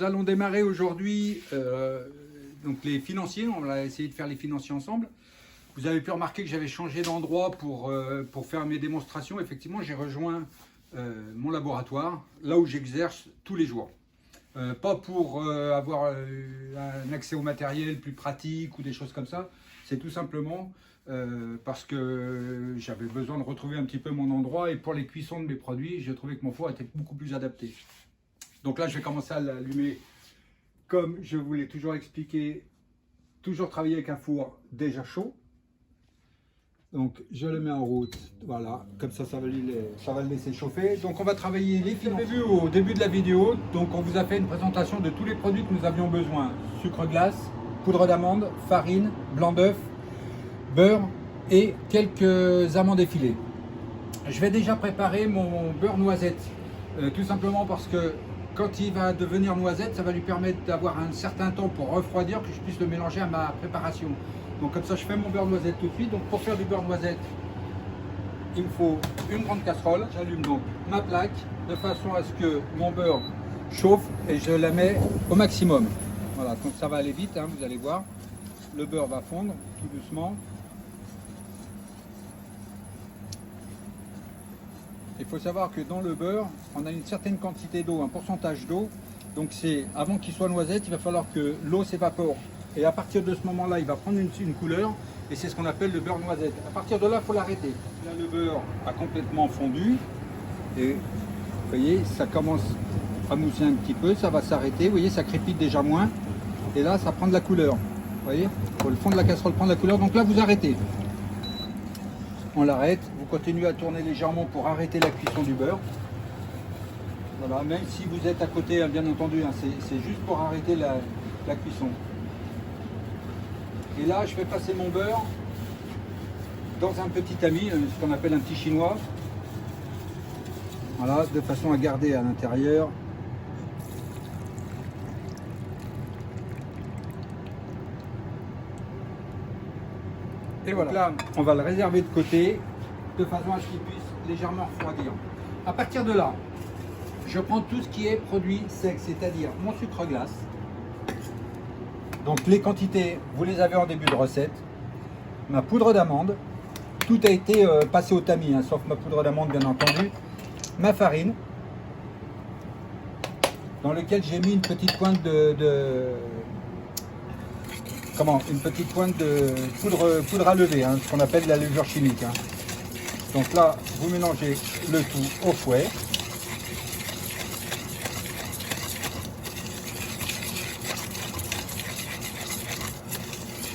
Nous allons démarrer aujourd'hui donc les financiers. On va essayer de faire les financiers ensemble. Vous avez pu remarquer que j'avais changé d'endroit pour faire mes démonstrations. Effectivement, j'ai rejoint mon laboratoire, là où j'exerce tous les jours. Pas pour avoir un accès au matériel plus pratique ou des choses comme ça. C'est tout simplement parce que j'avais besoin de retrouver un petit peu mon endroit. Et pour les cuissons de mes produits, j'ai trouvé que mon four était beaucoup plus adapté. Donc là, je vais commencer à l'allumer comme je vous l'ai toujours expliqué. Toujours travailler avec un four déjà chaud. Donc je le mets en route, voilà, comme ça, ça va le laisser chauffer. Donc on va travailler les fils. Vous avez vu au début de la vidéo, donc on vous a fait une présentation de tous les produits que nous avions besoin. Sucre glace, poudre d'amande, farine, blanc d'œuf, beurre et quelques amandes effilées. Je vais déjà préparer mon beurre noisette, tout simplement parce que quand il va devenir noisette, ça va lui permettre d'avoir un certain temps pour refroidir, que je puisse le mélanger à ma préparation. Donc comme ça, je fais mon beurre noisette tout de suite. Donc pour faire du beurre noisette, il me faut une grande casserole. J'allume donc ma plaque de façon à ce que mon beurre chauffe et je la mets au maximum. Voilà, donc ça va aller vite, hein, vous allez voir. Le beurre va fondre tout doucement. Il faut savoir que dans le beurre, on a une certaine quantité d'eau, un pourcentage d'eau. Donc c'est avant qu'il soit noisette, il va falloir que l'eau s'évapore. Et à partir de ce moment-là, il va prendre une couleur et c'est ce qu'on appelle le beurre noisette. À partir de là, il faut l'arrêter. Là, le beurre a complètement fondu et vous voyez, ça commence à mousser un petit peu, ça va s'arrêter. Vous voyez, ça crépite déjà moins et là, ça prend de la couleur. Vous voyez, le fond de la casserole prend de la couleur. Donc là, vous arrêtez. On l'arrête. Vous continuez à tourner légèrement pour arrêter la cuisson du beurre. Voilà, même si vous êtes à côté, bien entendu, hein, c'est juste pour arrêter la cuisson. Et là, je vais passer mon beurre dans un petit tamis, ce qu'on appelle un petit chinois. Voilà, de façon à garder à l'intérieur. Et voilà. Donc là, on va le réserver de côté, de façon à ce qu'il puisse légèrement refroidir. À partir de là, je prends tout ce qui est produit sec, c'est-à-dire mon sucre glace. Donc les quantités, vous les avez en début de recette. Ma poudre d'amande, tout a été passé au tamis, hein, sauf ma poudre d'amande bien entendu. Ma farine, dans lequel j'ai mis une petite pointe une petite pointe de poudre à lever, hein, ce qu'on appelle la levure chimique. Hein. Donc là, vous mélangez le tout au fouet.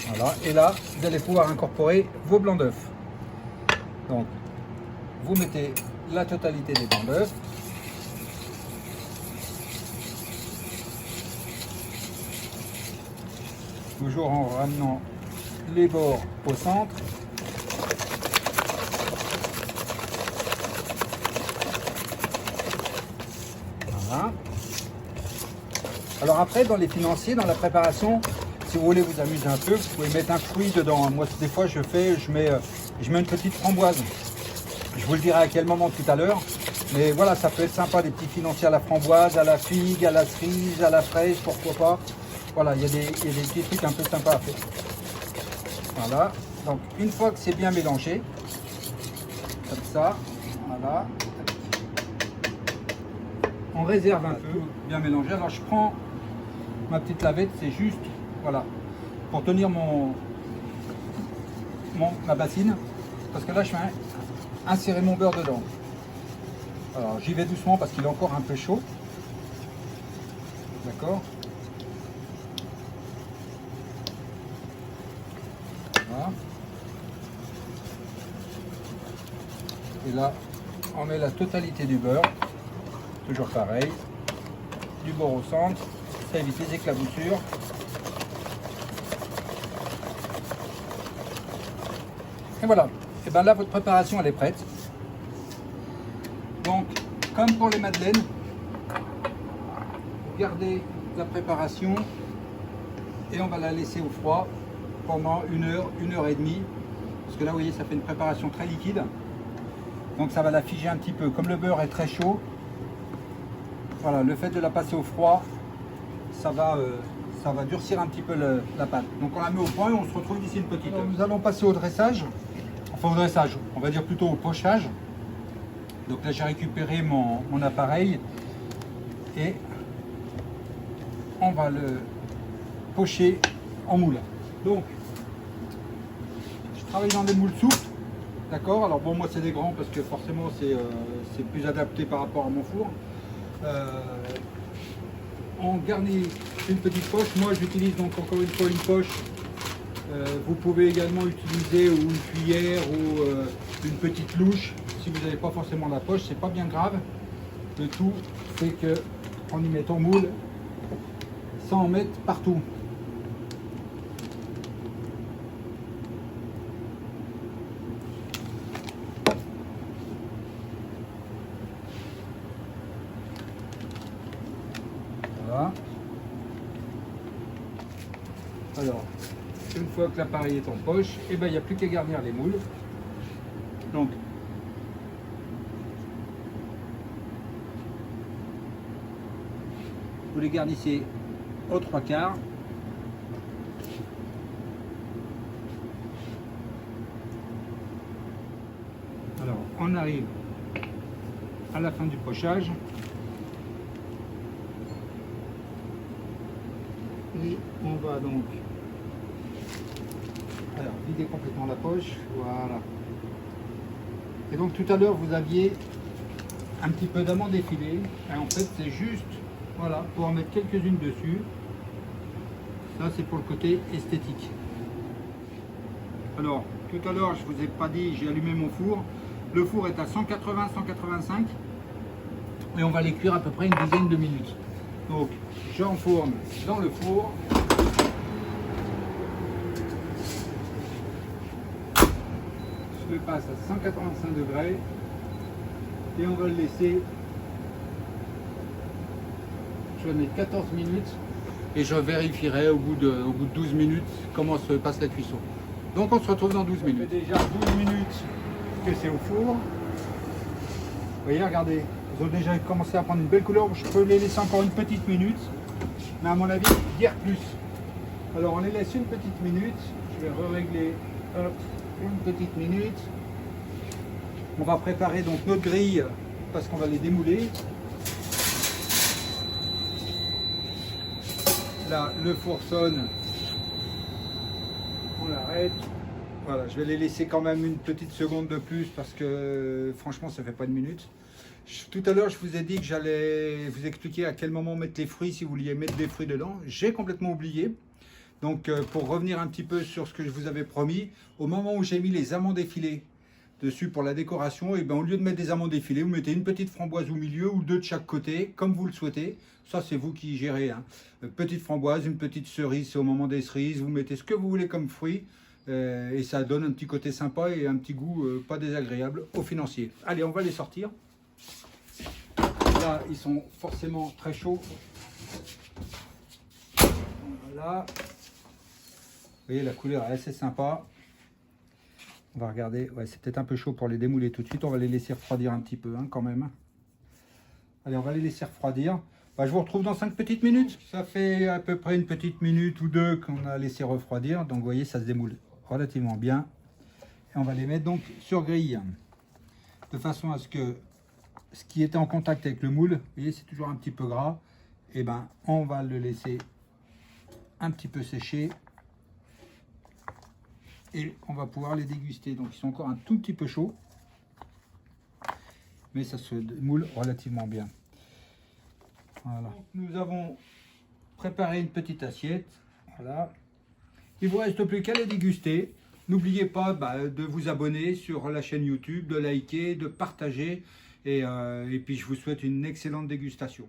Voilà, et là, vous allez pouvoir incorporer vos blancs d'œufs. Donc, vous mettez la totalité des blancs d'œufs. Toujours en ramenant les bords au centre. Voilà. Alors après, dans les financiers, dans la préparation, si vous voulez vous amuser un peu, vous pouvez mettre un fruit dedans. Moi, des fois, je mets une petite framboise. Je vous le dirai à quel moment tout à l'heure. Mais voilà, ça peut être sympa, des petits financiers à la framboise, à la figue, à la cerise, à la fraise, pourquoi pas. Voilà, il y a des petits trucs un peu sympas à faire. Voilà. Donc, une fois que c'est bien mélangé, comme ça, voilà. On réserve un peu, bien mélangé. Alors, je prends ma petite lavette, c'est juste... Voilà, pour tenir ma bassine, parce que là je vais insérer mon beurre dedans. Alors j'y vais doucement parce qu'il est encore un peu chaud. D'accord. Voilà. Et là, on met la totalité du beurre, toujours pareil, du beurre au centre, ça évite les éclaboussures. Et voilà, et bien là votre préparation elle est prête. Donc comme pour les madeleines, vous gardez la préparation et on va la laisser au froid pendant 1 heure et demie. Parce que là vous voyez ça fait une préparation très liquide. Donc ça va la figer un petit peu. Comme le beurre est très chaud, voilà, le fait de la passer au froid, ça va durcir un petit peu la pâte. Donc on la met au point et on se retrouve d'ici une petite heure. Nous allons passer au dressage, enfin au dressage, on va dire plutôt au pochage. Donc là j'ai récupéré mon appareil et on va le pocher en moule. Donc je travaille dans des moules souples, d'accord. Alors bon, moi c'est des grands parce que forcément c'est plus adapté par rapport à mon four. On garnit une petite poche. Moi j'utilise donc encore une fois une poche. Vous pouvez également utiliser ou une cuillère ou une petite louche. Si vous n'avez pas forcément la poche, c'est pas bien grave. Le tout c'est que on y met ton moule sans en mettre partout. Voilà. Alors, une fois que l'appareil est en poche, et ben il n'y a plus qu'à garnir les moules. Donc, vous les garnissez aux 3/4. Alors, on arrive à la fin du pochage. Et on va donc vider complètement la poche. Voilà. Et donc tout à l'heure vous aviez un petit peu d'amandes effilées. Et en fait c'est juste, voilà, pour en mettre quelques-unes dessus. Ça c'est pour le côté esthétique. Alors tout à l'heure je vous ai pas dit, j'ai allumé mon four. Le four est à 180-185 et on va les cuire à peu près une dizaine de minutes. Donc j'enfourne dans le four. Je le passe à 185 degrés et on va le laisser. Je vais mettre 14 minutes et je vérifierai au bout de 12 minutes comment se passe la cuisson. Donc on se retrouve dans 12 minutes. Ça fait déjà 12 minutes que c'est au four. Vous voyez, regardez. Ils ont déjà commencé à prendre une belle couleur. Je peux les laisser encore une petite minute, mais à mon avis, guère plus. Alors on les laisse une petite minute. Je vais régler une petite minute. On va préparer donc notre grille parce qu'on va les démouler. Là, le four sonne. On l'arrête. Voilà, je vais les laisser quand même une petite seconde de plus parce que franchement, ça fait pas une minute. Tout à l'heure, je vous ai dit que j'allais vous expliquer à quel moment mettre les fruits si vous vouliez mettre des fruits dedans. J'ai complètement oublié. Donc, pour revenir un petit peu sur ce que je vous avais promis, au moment où j'ai mis les amandes effilées dessus pour la décoration, et ben, au lieu de mettre des amandes effilées, vous mettez une petite framboise au milieu ou deux de chaque côté, comme vous le souhaitez. Ça, c'est vous qui gérez. Hein. Petite framboise, une petite cerise, c'est au moment des cerises. Vous mettez ce que vous voulez comme fruit. Et ça donne un petit côté sympa et un petit goût pas désagréable aux financiers. Allez, on va les sortir. Là, ils sont forcément très chauds. Voilà. Vous voyez, la couleur est assez sympa. On va regarder. Ouais, c'est peut-être un peu chaud pour les démouler tout de suite. On va les laisser refroidir un petit peu hein, quand même. Allez, on va les laisser refroidir. Bah, je vous retrouve dans 5 petites minutes. Ça fait à peu près une petite minute ou deux qu'on a laissé refroidir. Donc, vous voyez, ça se démoule relativement bien. Et on va les mettre donc sur grille. De façon à ce que ce qui était en contact avec le moule, vous voyez, c'est toujours un petit peu gras. Et ben, on va le laisser un petit peu sécher. Et on va pouvoir les déguster. Donc, ils sont encore un tout petit peu chauds. Mais ça se démoule relativement bien. Voilà. Nous avons préparé une petite assiette. Voilà. Il ne vous reste plus qu'à les déguster. N'oubliez pas de vous abonner sur la chaîne YouTube, de liker, de partager. Et puis je vous souhaite une excellente dégustation.